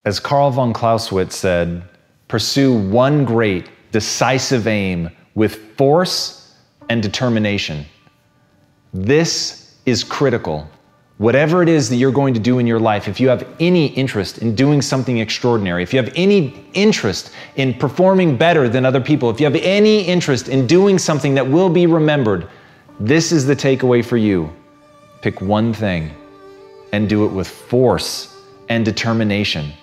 As Karl von Clausewitz said, pursue one great, decisive aim with force and determination. This is critical. Whatever it is that you're going to do in your life, if you have any interest in doing something extraordinary, if you have any interest in performing better than other people, if you have any interest in doing something that will be remembered, this is the takeaway for you. Pick one thing and do it with force and determination.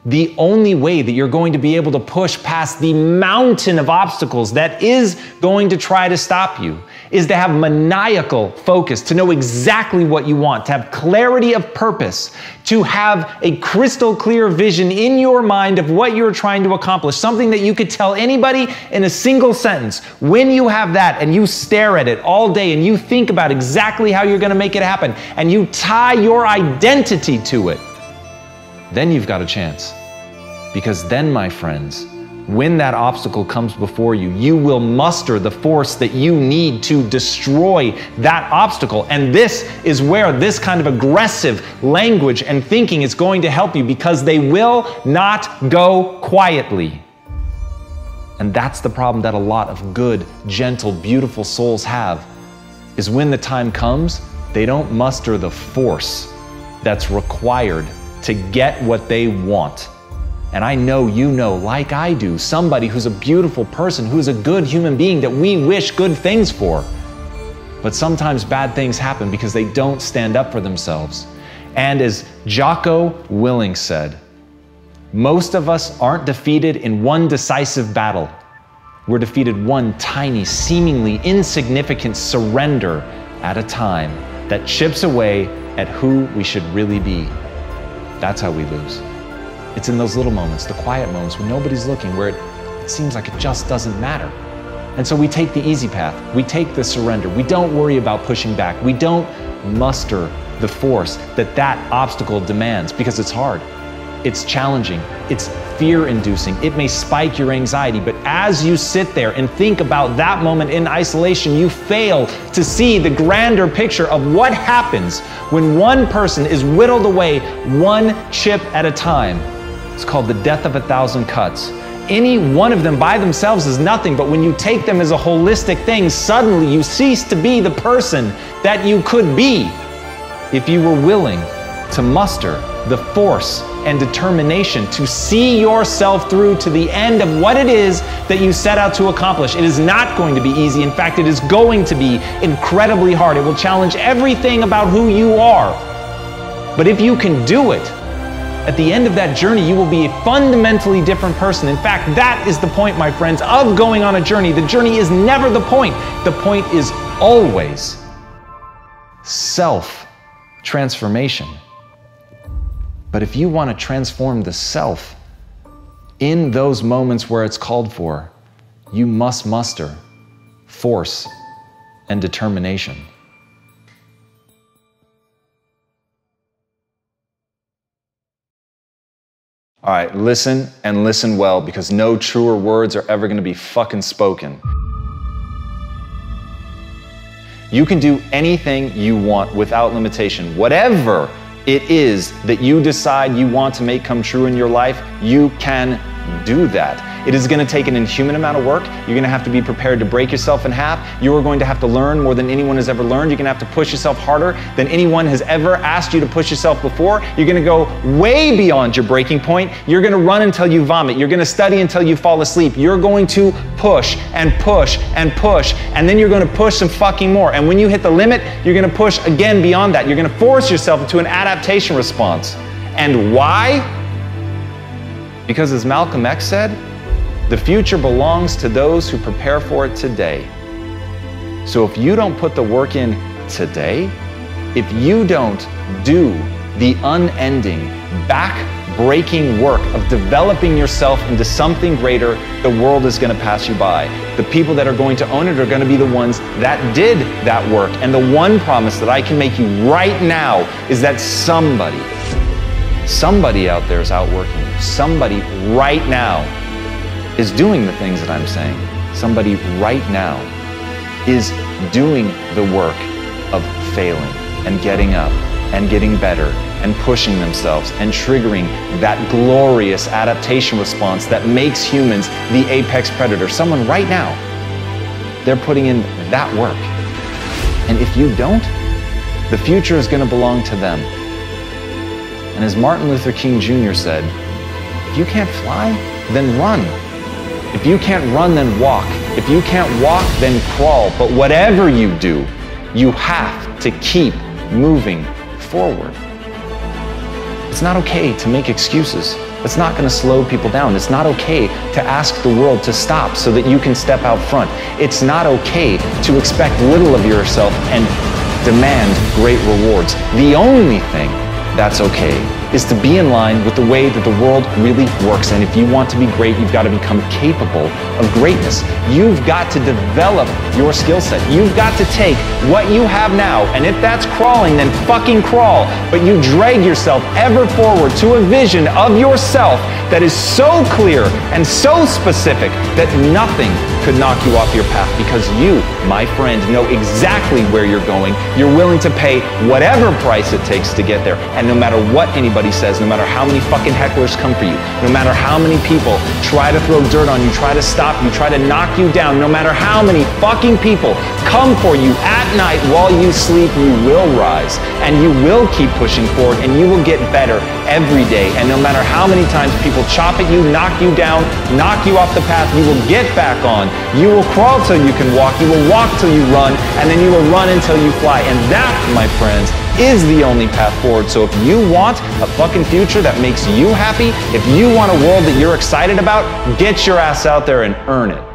The only way that you're going to be able to push past the mountain of obstacles that is going to try to stop you is to have maniacal focus, to know exactly what you want, to have clarity of purpose, to have a crystal clear vision in your mind of what you're trying to accomplish, something that you could tell anybody in a single sentence. When you have that and you stare at it all day and you think about exactly how you're going to make it happen and you tie your identity to it, then you've got a chance. Because then, my friends, when that obstacle comes before you, you will muster the force that you need to destroy that obstacle. And this is where this kind of aggressive language and thinking is going to help you, because they will not go quietly. And that's the problem that a lot of good, gentle, beautiful souls have, is when the time comes, they don't muster the force that's required to get what they want. And I know you know, like I do, somebody who's a beautiful person, who's a good human being that we wish good things for. But sometimes bad things happen because they don't stand up for themselves. And as Jocko Willink said, most of us aren't defeated in one decisive battle. We're defeated one tiny, seemingly insignificant surrender at a time that chips away at who we should really be. That's how we lose. It's in those little moments, the quiet moments when nobody's looking, where it seems like it just doesn't matter. And so we take the easy path. We take the surrender. We don't worry about pushing back. We don't muster the force that that obstacle demands, because it's hard. It's challenging. It's fear-inducing. It may spike your anxiety, but as you sit there and think about that moment in isolation, you fail to see the grander picture of what happens when one person is whittled away one chip at a time. It's called the death of 1,000 cuts. Any one of them by themselves is nothing, but when you take them as a holistic thing, suddenly you cease to be the person that you could be if you were willing to muster the force and determination to see yourself through to the end of what it is that you set out to accomplish. It is not going to be easy. In fact, it is going to be incredibly hard. It will challenge everything about who you are. But if you can do it, at the end of that journey, you will be a fundamentally different person. In fact, that is the point, my friends, of going on a journey. The journey is never the point. The point is always self-transformation. But if you want to transform the self in those moments where it's called for, you must muster force and determination. All right, listen and listen well, because no truer words are ever going to be fucking spoken. You can do anything you want without limitation. Whatever it is that you decide you want to make come true in your life, you can do that. It is going to take an inhuman amount of work. You're going to have to be prepared to break yourself in half. You are going to have to learn more than anyone has ever learned. You're going to have to push yourself harder than anyone has ever asked you to push yourself before. You're going to go way beyond your breaking point. You're going to run until you vomit. You're going to study until you fall asleep. You're going to push and push and push, and then you're going to push some fucking more. And when you hit the limit, you're going to push again beyond that. You're going to force yourself into an adaptation response. And why? Because as Malcolm X said, the future belongs to those who prepare for it today. So if you don't put the work in today, if you don't do the unending, back-breaking work of developing yourself into something greater, the world is going to pass you by. The people that are going to own it are going to be the ones that did that work. And the one promise that I can make you right now is that somebody out there is outworking you. Somebody right now is doing the things that I'm saying. Somebody right now is doing the work of failing and getting up and getting better and pushing themselves and triggering that glorious adaptation response that makes humans the apex predator. Someone right now, they're putting in that work. And if you don't, the future is going to belong to them. And as Martin Luther King Jr. said, if you can't fly, then run. If you can't run, then walk. If you can't walk, then crawl. But whatever you do, you have to keep moving forward. It's not okay to make excuses. It's not going to slow people down. It's not okay to ask the world to stop so that you can step out front. It's not okay to expect little of yourself and demand great rewards. The only thing that's okay is to be in line with the way that the world really works. And if you want to be great, you've got to become capable of greatness. You've got to develop your skill set. You've got to take what you have now, and if that's crawling, then fucking crawl. But you drag yourself ever forward to a vision of yourself that is so clear and so specific that nothing could knock you off your path, because you, my friend, know exactly where you're going. You're willing to pay whatever price it takes to get there. And no matter what anybody says, no matter how many fucking hecklers come for you, no matter how many people try to throw dirt on you, try to stop you, try to knock you down, no matter how many fucking people come for you at night while you sleep, you will rise and you will keep pushing forward and you will get better every day. And no matter how many times people chop at you, knock you down, knock you off the path, you will get back on. You will crawl till you can walk, you will walk till you run, and then you will run until you fly. And that, my friends, is the only path forward. So if you want a fucking future that makes you happy, if you want a world that you're excited about, get your ass out there and earn it.